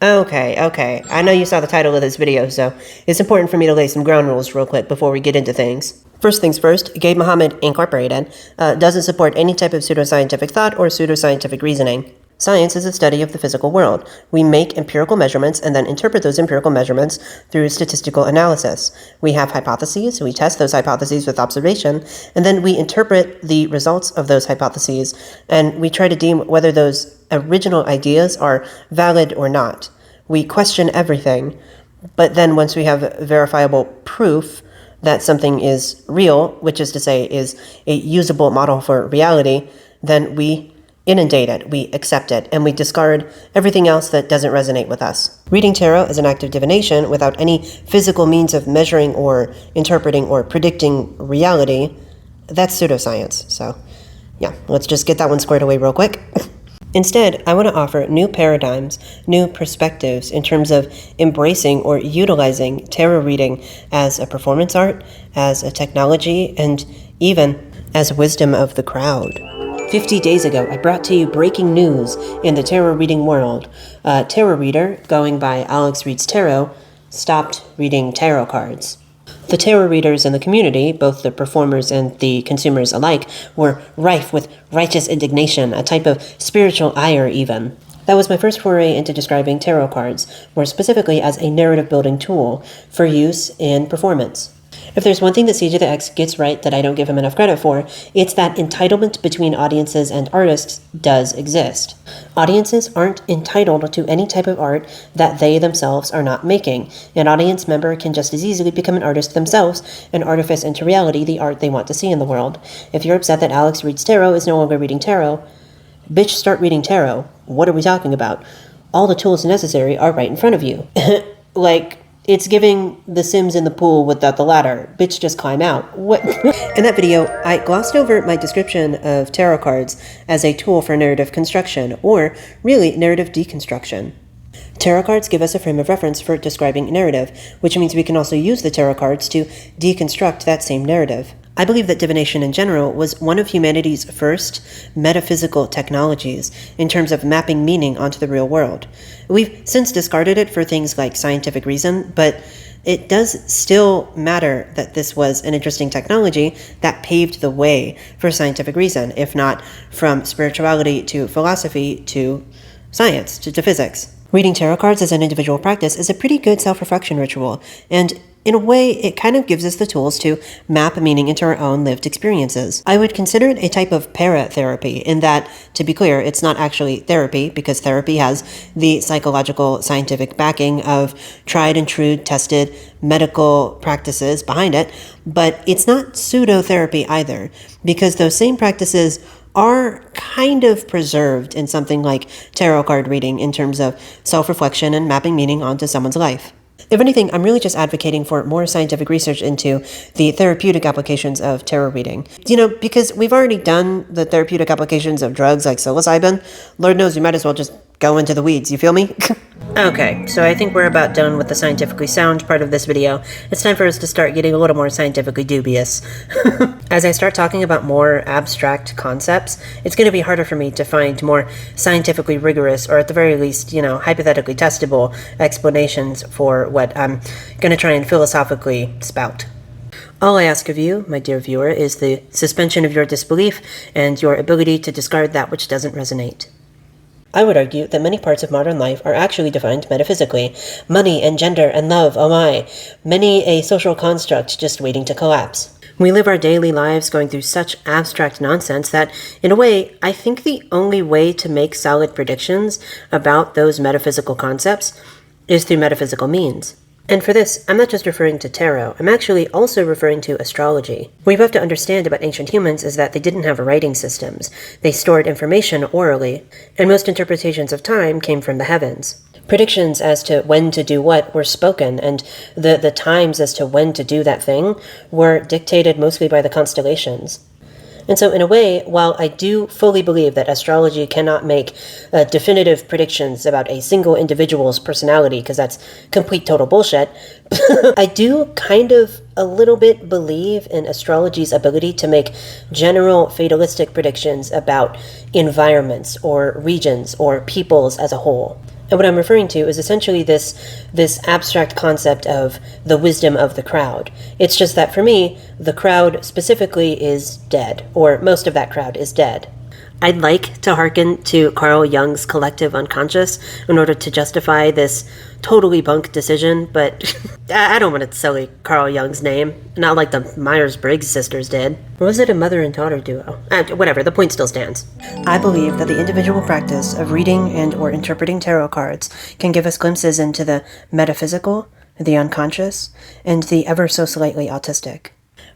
Okay. I know you saw the title of this video, so it's important for me to lay some ground rules real quick before we get into things. First things first, Gabe Muhammad Incorporated doesn't support any type of pseudoscientific thought or pseudoscientific reasoning. Science is a study of the physical world. We make empirical measurements and then interpret those empirical measurements through statistical analysis. We have hypotheses, we test those hypotheses with observation, and then we interpret the results of those hypotheses, and we try to deem whether those original ideas are valid or not. We question everything, but then once we have verifiable proof that something is real, which is to say is a usable model for reality, then we inundate it, we accept it, and we discard everything else that doesn't resonate with us. Reading tarot is an act of divination without any physical means of measuring or interpreting or predicting reality. That's pseudoscience. So yeah, let's just get that one squared away real quick. Instead, I want to offer new paradigms, new perspectives in terms of embracing or utilizing tarot reading as a performance art, as a technology, and even as wisdom of the crowd. 50 days ago, I brought to you breaking news in the tarot reading world. A tarot reader, going by Alex Reads Tarot, stopped reading tarot cards. The tarot readers in the community, both the performers and the consumers alike, were rife with righteous indignation, a type of spiritual ire even. That was my first foray into describing tarot cards, more specifically as a narrative-building tool for use in performance. If there's one thing that CJ the X gets right that I don't give him enough credit for, it's that entitlement between audiences and artists does exist. Audiences aren't entitled to any type of art that they themselves are not making. An audience member can just as easily become an artist themselves and artifice into reality the art they want to see in the world. If you're upset that Alex Reads Tarot is no longer reading tarot, bitch, start reading tarot. What are we talking about? All the tools necessary are right in front of you. Like, it's giving The Sims in the pool without the ladder. Bitch, just climb out. What? In that video, I glossed over my description of tarot cards as a tool for narrative construction, or really narrative deconstruction. Tarot cards give us a frame of reference for describing narrative, which means we can also use the tarot cards to deconstruct that same narrative. I believe that divination in general was one of humanity's first metaphysical technologies in terms of mapping meaning onto the real world. We've since discarded it for things like scientific reason, but it does still matter that this was an interesting technology that paved the way for scientific reason, if not from spirituality to philosophy to science to physics. Reading tarot cards as an individual practice is a pretty good self-reflection ritual, and in a way, it kind of gives us the tools to map meaning into our own lived experiences. I would consider it a type of paratherapy in that, to be clear, it's not actually therapy, because therapy has the psychological scientific backing of tried and true tested medical practices behind it, but it's not pseudo-therapy either, because those same practices are kind of preserved in something like tarot card reading in terms of self-reflection and mapping meaning onto someone's life. If anything, I'm really just advocating for more scientific research into the therapeutic applications of tarot reading. Because we've already done the therapeutic applications of drugs like psilocybin, Lord knows we might as well just go into the weeds, you feel me? Okay, so I think we're about done with the scientifically sound part of this video. It's time for us to start getting a little more scientifically dubious. As I start talking about more abstract concepts, it's going to be harder for me to find more scientifically rigorous, or at the very least, hypothetically testable explanations for what I'm going to try and philosophically spout. All I ask of you, my dear viewer, is the suspension of your disbelief and your ability to discard that which doesn't resonate. I would argue that many parts of modern life are actually defined metaphysically. Money and gender and love, oh my. Many a social construct just waiting to collapse. We live our daily lives going through such abstract nonsense that, in a way, I think the only way to make solid predictions about those metaphysical concepts is through metaphysical means. And for this, I'm not just referring to tarot, I'm actually also referring to astrology. What you have to understand about ancient humans is that they didn't have writing systems. They stored information orally, and most interpretations of time came from the heavens. Predictions as to when to do what were spoken, and the times as to when to do that thing were dictated mostly by the constellations. And so in a way, while I do fully believe that astrology cannot make definitive predictions about a single individual's personality, because that's complete total bullshit, I do kind of a little bit believe in astrology's ability to make general fatalistic predictions about environments or regions or peoples as a whole. And what I'm referring to is essentially this abstract concept of the wisdom of the crowd. It's just that for me, the crowd specifically is dead, or most of that crowd is dead. I'd like to hearken to Carl Jung's collective unconscious in order to justify this totally bunk decision, but I don't want to sully Carl Jung's name, not like the Myers-Briggs sisters did. Or was it a mother and daughter duo? Whatever, the point still stands. I believe that the individual practice of reading and or interpreting tarot cards can give us glimpses into the metaphysical, the unconscious, and the ever so slightly autistic.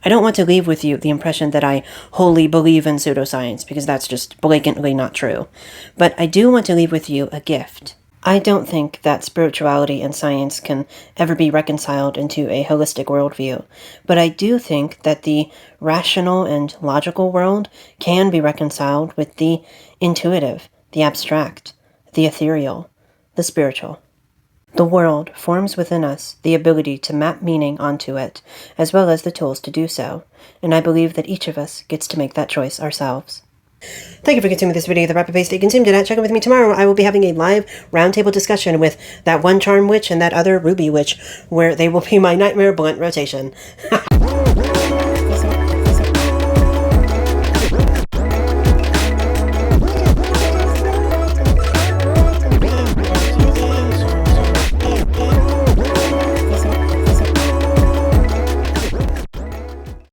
I don't want to leave with you the impression that I wholly believe in pseudoscience, because that's just blatantly not true. But I do want to leave with you a gift. I don't think that spirituality and science can ever be reconciled into a holistic worldview, but I do think that the rational and logical world can be reconciled with the intuitive, the abstract, the ethereal, the spiritual. The world forms within us the ability to map meaning onto it, as well as the tools to do so, and I believe that each of us gets to make that choice ourselves. Thank you for consuming this video, the rapid pace that you consumed it. Check in with me tomorrow. I will be having a live roundtable discussion with that one charm witch and that other ruby witch, where they will be my nightmare blunt rotation.